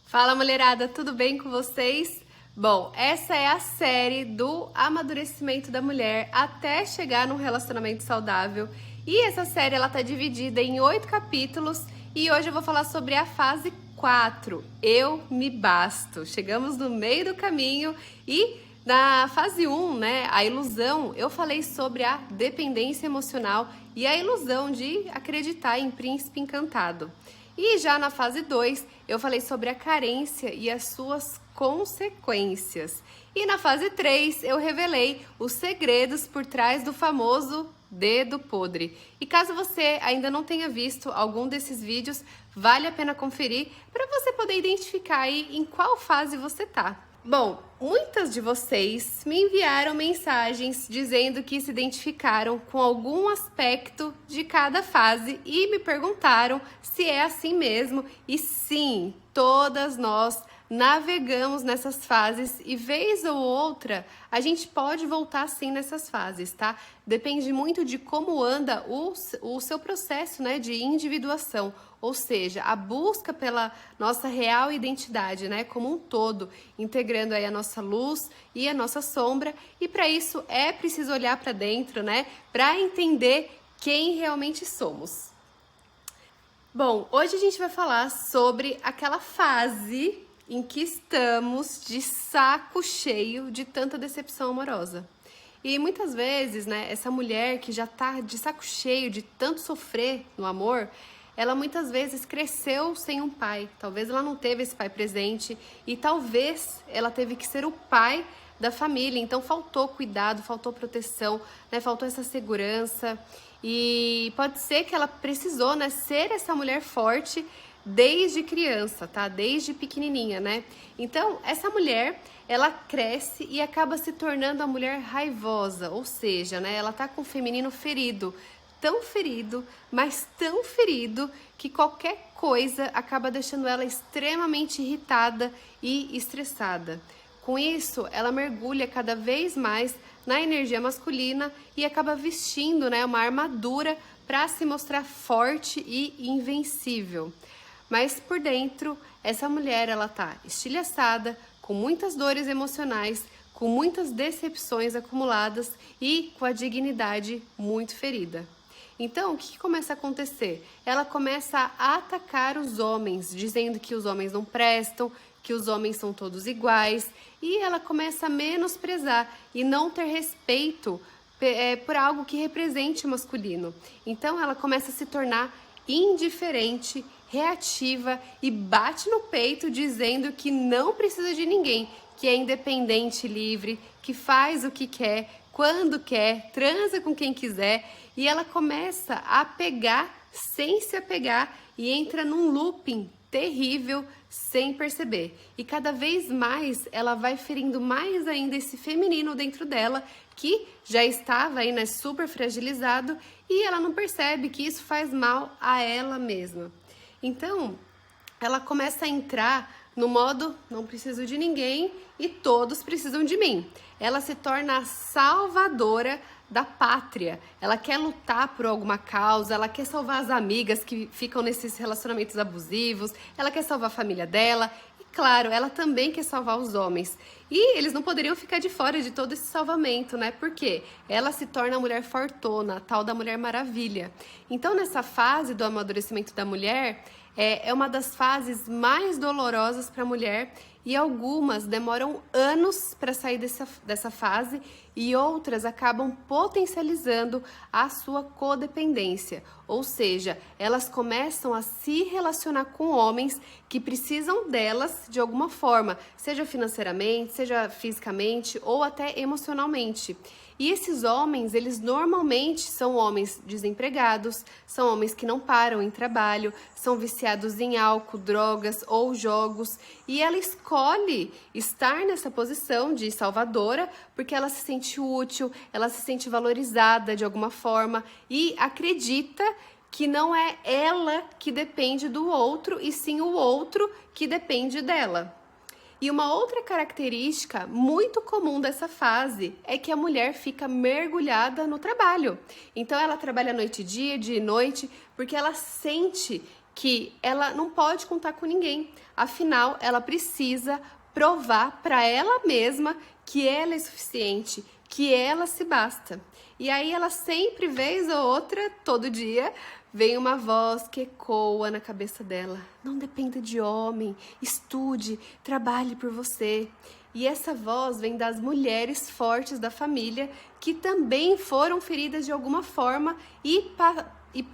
Fala, mulherada, tudo bem com vocês? Bom, essa é a série do amadurecimento da mulher até chegar num relacionamento saudável. E essa série ela tá dividida em 8 capítulos e hoje eu vou falar sobre a fase 4, Eu Me Basto. Chegamos no meio do caminho e na fase 1, né, a ilusão, eu falei sobre a dependência emocional e a ilusão de acreditar em príncipe encantado. E já na fase 2, eu falei sobre a carência e as suas consequências. E na fase 3, eu revelei os segredos por trás do famoso dedo podre. E caso você ainda não tenha visto algum desses vídeos, vale a pena conferir para você poder identificar aí em qual fase você tá. Bom, muitas de vocês me enviaram mensagens dizendo que se identificaram com algum aspecto de cada fase e me perguntaram se é assim mesmo. E sim, todas nós navegamos nessas fases e vez ou outra a gente pode voltar sim nessas fases, tá? Depende muito de como anda o seu processo, né, de individuação, ou seja, a busca pela nossa real identidade, né, como um todo, integrando aí a nossa luz e a nossa sombra, e para isso é preciso olhar para dentro, né, para entender quem realmente somos. Bom, hoje a gente vai falar sobre aquela fase em que estamos de saco cheio de tanta decepção amorosa. E muitas vezes, né, essa mulher que já tá de saco cheio de tanto sofrer no amor, ela muitas vezes cresceu sem um pai. Talvez ela não teve esse pai presente e talvez ela teve que ser o pai da família. Então faltou cuidado, faltou proteção, né, faltou essa segurança. E pode ser que ela precisou, né, ser essa mulher forte desde criança, tá? Desde pequenininha, né? Então, essa mulher, ela cresce e acaba se tornando a mulher raivosa, ou seja, né, ela tá com o feminino ferido, mas tão ferido que qualquer coisa acaba deixando ela extremamente irritada e estressada. Com isso, ela mergulha cada vez mais na energia masculina e acaba vestindo, né, uma armadura para se mostrar forte e invencível. Mas por dentro, essa mulher ela tá estilhaçada, com muitas dores emocionais, com muitas decepções acumuladas e com a dignidade muito ferida. Então, o que começa a acontecer? Ela começa a atacar os homens, dizendo que os homens não prestam, que os homens são todos iguais, e ela começa a menosprezar e não ter respeito por algo que represente o masculino. Então, ela começa a se tornar indiferente, reativa e bate no peito dizendo que não precisa de ninguém, que é independente, livre, que faz o que quer, quando quer, transa com quem quiser, e ela começa a pegar sem se apegar e entra num looping terrível sem perceber. E cada vez mais ela vai ferindo mais ainda esse feminino dentro dela, que já estava aí, né, super fragilizado, e ela não percebe que isso faz mal a ela mesma. Então, ela começa a entrar no modo não preciso de ninguém e todos precisam de mim. Ela se torna a salvadora da pátria. Ela quer lutar por alguma causa, ela quer salvar as amigas que ficam nesses relacionamentos abusivos, ela quer salvar a família dela e, claro, ela também quer salvar os homens. E eles não poderiam ficar de fora de todo esse salvamento, né? Porque ela se torna a mulher fortuna, a tal da Mulher Maravilha. Então, nessa fase do amadurecimento da mulher, é uma das fases mais dolorosas para a mulher e algumas demoram anos para sair dessa fase e outras acabam potencializando a sua codependência, ou seja, elas começam a se relacionar com homens que precisam delas de alguma forma, seja financeiramente, seja fisicamente ou até emocionalmente. E esses homens, eles normalmente são homens desempregados, são homens que não param em trabalho, são viciados em álcool, drogas ou jogos, e ela escolhe estar nessa posição de salvadora porque ela se sente útil, ela se sente valorizada de alguma forma e acredita que não é ela que depende do outro e sim o outro que depende dela. E uma outra característica muito comum dessa fase é que a mulher fica mergulhada no trabalho. Então ela trabalha noite e dia e noite, porque ela sente que ela não pode contar com ninguém. Afinal, ela precisa provar para ela mesma que ela é suficiente, que ela se basta. E aí ela sempre, vez ou outra, todo dia, vem uma voz que ecoa na cabeça dela. Não dependa de homem, estude, trabalhe por você. E essa voz vem das mulheres fortes da família que também foram feridas de alguma forma e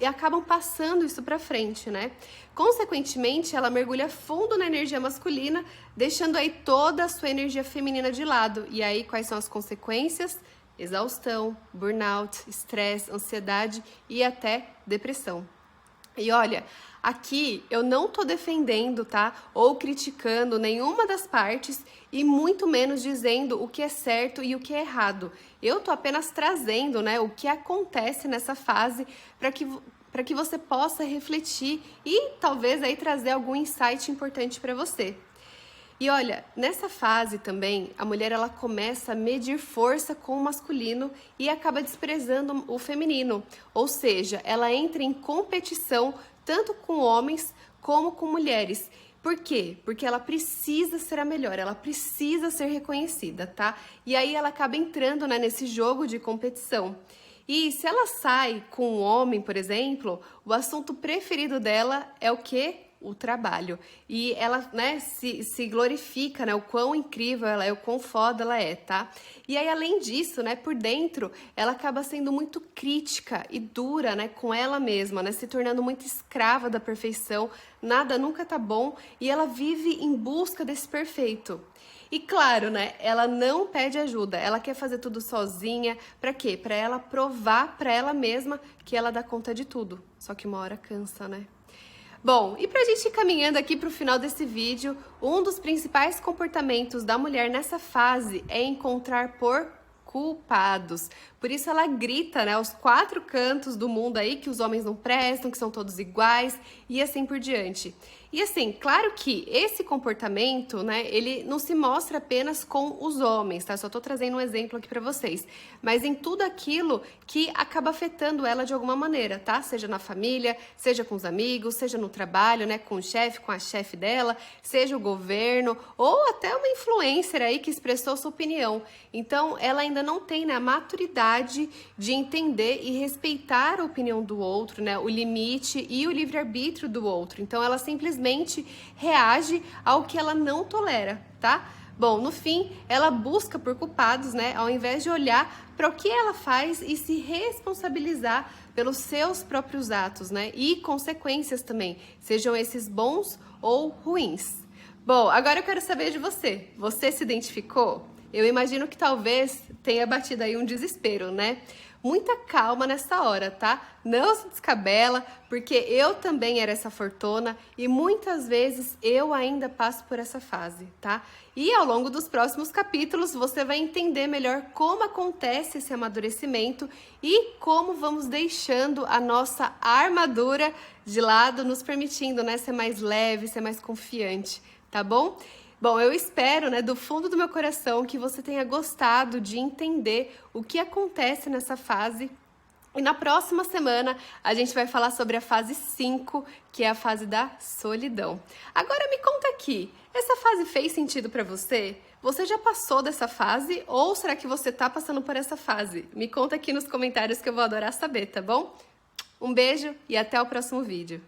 acabam passando isso para frente, né? Consequentemente, ela mergulha fundo na energia masculina, deixando aí toda a sua energia feminina de lado. E aí, quais são as consequências? Exaustão, burnout, estresse, ansiedade e até depressão. E olha, aqui eu não tô defendendo, tá? Ou criticando nenhuma das partes e muito menos dizendo o que é certo e o que é errado. Eu tô apenas trazendo, né, o que acontece nessa fase para que você possa refletir e talvez aí trazer algum insight importante para você. E olha, nessa fase também, a mulher ela começa a medir força com o masculino e acaba desprezando o feminino. Ou seja, ela entra em competição tanto com homens como com mulheres. Por quê? Porque ela precisa ser a melhor, ela precisa ser reconhecida, tá? E aí ela acaba entrando, né, nesse jogo de competição. E se ela sai com um homem, por exemplo, o assunto preferido dela é o quê? O trabalho. E ela, né, se glorifica, né, o quão incrível ela é, o quão foda ela é, tá? E aí, além disso, né, por dentro, ela acaba sendo muito crítica e dura, né, com ela mesma, né, se tornando muito escrava da perfeição, nada nunca tá bom, e ela vive em busca desse perfeito. E claro, né, ela não pede ajuda, ela quer fazer tudo sozinha, pra quê? Pra ela provar pra ela mesma que ela dá conta de tudo, só que uma hora cansa, né? Bom, e pra gente ir caminhando aqui pro final desse vídeo, um dos principais comportamentos da mulher nessa fase é encontrar por culpados. Por isso ela grita, né, aos 4 cantos do mundo aí que os homens não prestam, que são todos iguais e assim por diante. E assim, claro que esse comportamento, né, ele não se mostra apenas com os homens, tá? Só tô trazendo um exemplo aqui pra vocês. Mas em tudo aquilo que acaba afetando ela de alguma maneira, tá? Seja na família, seja com os amigos, seja no trabalho, né, com o chefe, com a chefe dela, seja o governo ou até uma influencer aí que expressou sua opinião. Então, ela ainda não tem, né, a maturidade de entender e respeitar a opinião do outro, né, o limite e o livre-arbítrio do outro. Então, ela simplesmente reage ao que ela não tolera, tá? Bom, no fim, ela busca por culpados, né, ao invés de olhar para o que ela faz e se responsabilizar pelos seus próprios atos, né, e consequências também, sejam esses bons ou ruins. Bom, agora eu quero saber de você. Você se identificou? Eu imagino que talvez tenha batido aí um desespero, né? Muita calma nessa hora, tá? Não se descabela, porque eu também era essa fortuna e muitas vezes eu ainda passo por essa fase, tá? E ao longo dos próximos capítulos você vai entender melhor como acontece esse amadurecimento e como vamos deixando a nossa armadura de lado, nos permitindo, né, ser mais leve, ser mais confiante, tá bom? Bom, eu espero, né, do fundo do meu coração que você tenha gostado de entender o que acontece nessa fase. E na próxima semana a gente vai falar sobre a fase 5, que é a fase da solidão. Agora me conta aqui, essa fase fez sentido para você? Você já passou dessa fase ou será que você tá passando por essa fase? Me conta aqui nos comentários que eu vou adorar saber, tá bom? Um beijo e até o próximo vídeo.